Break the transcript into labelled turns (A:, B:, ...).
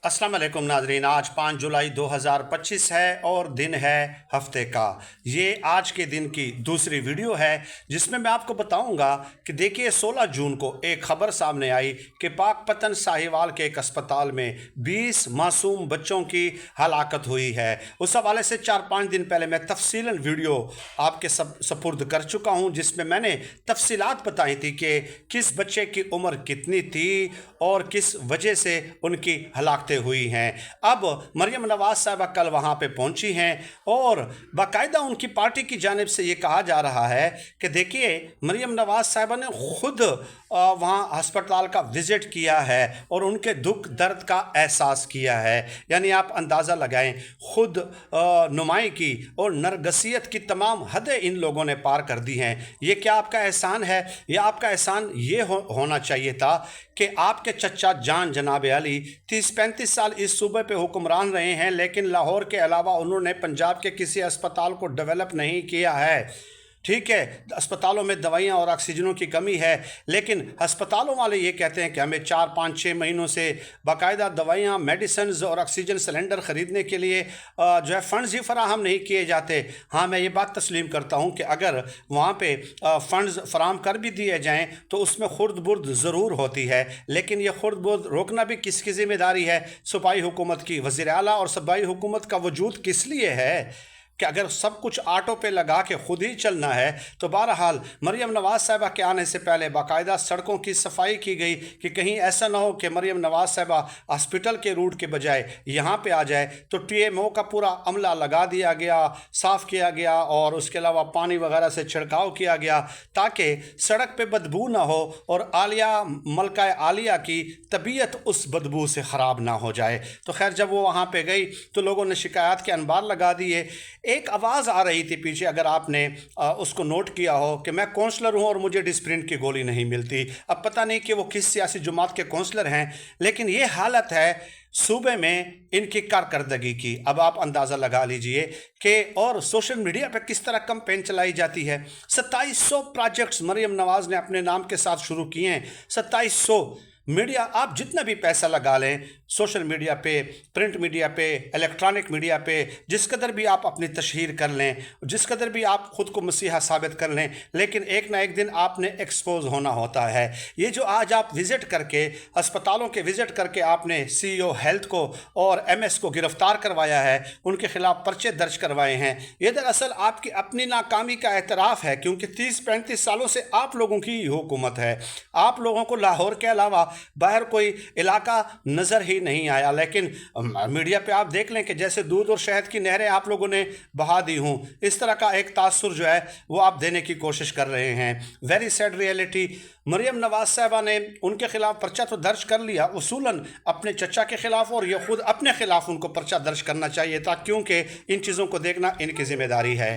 A: अस्सलाम वालेकुम नाजरीन। आज 5 जुलाई 2025 है और दिन है हफ्ते का। ये आज के दिन की दूसरी वीडियो है जिसमें मैं आपको बताऊंगा कि देखिए 16 जून को एक खबर सामने आई कि पाकपतन साहिवाल के एक अस्पताल में 20 मासूम बच्चों की हलाकत हुई है। उस हवाले से 4-5 दिन पहले मैं तफसीलन वीडियो आपके सपुर्द कर चुका हूँ जिसमें मैंने तफसीलात बताई थी कि किस बच्चे की उम्र कितनी थी और किस वजह से उनकी हलाकतें हुई हैं। अब मरियम नवाज साहिबा कल वहाँ पे पहुँची हैं और बाकायदा उनकी पार्टी की जानिब से ये कहा जा रहा है कि देखिए मरियम नवाज साहिबा ने खुद वहाँ अस्पताल का विज़िट किया है और उनके दुख दर्द का एहसास किया है। यानी आप अंदाज़ा लगाएं, खुद नुमाई की और नरगसियत की तमाम हदें इन लोगों ने पार कर दी हैं। ये क्या आपका एहसान है? या आपका एहसान ये होना चाहिए था कि आपके चचा जान जनाब अली 30-35 साल इस सूबे पे हुक्मरान रहे हैं, लेकिन लाहौर के अलावा उन्होंने पंजाब के किसी अस्पताल को डेवलप नहीं किया है। ठीक है, अस्पतालों में दवाइयाँ और ऑक्सीजनों की कमी है, लेकिन अस्पतालों वाले ये कहते हैं कि हमें 4-5-6 महीनों से बाकायदा दवाइयाँ, मेडिसिन और ऑक्सीजन सिलेंडर ख़रीदने के लिए जो है फ़ंड्स ही फराहम नहीं किए जाते। हाँ, मैं ये बात तस्लीम करता हूँ कि अगर वहाँ पे फ़ंड्स फराहम कर भी दिए जाएँ तो उसमें खुर्द बुर्द ज़रूर होती है, लेकिन ये खुर्द बुर्द रोकना भी किसकी ज़िम्मेदारी है? सूबाई हुकूमत की। वज़ीर आला और सूबाई हुकूमत का वजूद किस लिए है कि अगर सब कुछ ऑटो पे लगा के खुद ही चलना है तो बहरहाल मरियम नवाज साहिबा के आने से पहले बाकायदा सड़कों की सफाई की गई कि कहीं ऐसा ना हो कि मरियम नवाज साहिबा हॉस्पिटल के रूट के बजाय यहाँ पे आ जाए। तो टीएमओ का पूरा अमला लगा दिया गया, साफ़ किया गया और उसके अलावा पानी वगैरह से छिड़काव किया गया ताकि सड़क पे बदबू ना हो और आलिया मलका आलिया की तबीयत उस बदबू से ख़राब ना हो जाए। तो खैर जब वो वहाँ पे गई तो लोगों ने शिकायत के अनबार लगा दिए। एक आवाज़ आ रही थी पीछे, अगर आपने उसको नोट किया हो, कि मैं काउंसलर हूं और मुझे डिस्प्रिन की गोली नहीं मिलती। अब पता नहीं कि वो किस सियासी जमात के काउंसलर हैं, लेकिन ये हालत है सूबे में इनकी कारकर्दगी की। अब आप अंदाज़ा लगा लीजिए कि और सोशल मीडिया पर किस तरह कैंपेन चलाई जाती है। 2700 प्रोजेक्ट्स मरियम नवाज़ ने अपने नाम के साथ शुरू किए हैं। 2700 मीडिया, आप जितना भी पैसा लगा लें सोशल मीडिया पे, प्रिंट मीडिया पे, इलेक्ट्रॉनिक मीडिया पे, जिस कदर भी आप अपनी तशहीर कर लें, जिस कदर भी आप ख़ुद को मसीहा साबित कर लें, लेकिन एक ना एक दिन आपने एक्सपोज होना होता है। ये जो आज आप विज़िट करके अस्पतालों के विज़िट करके आपने CEO हेल्थ को और MS को गिरफ़्तार करवाया है, उनके ख़िलाफ़ पर्चे दर्ज करवाए हैं, ये दरअसल आपकी अपनी नाकामी का एतराफ़ है, क्योंकि 30-35 सालों से आप लोगों की हुकूमत है। आप लोगों को लाहौर के अलावा बाहर कोई इलाका नज़र ही नहीं आया। लेकिन मीडिया पे आप देख लें कि जैसे दूध और शहद की नहरें आप लोगों ने बहा दी हूँ, इस तरह का एक तासुर जो है वो आप देने की कोशिश कर रहे हैं। Very sad reality. Maryam Nawaz साहिबा ने उनके खिलाफ पर्चा तो दर्ज कर लिया उसूलन अपने चचा के खिलाफ, और ये खुद अपने खिलाफ उनको पर्चा दर्ज करना चाहिए था, क्योंकि इन चीज़ों को देखना इनकी जिम्मेदारी है।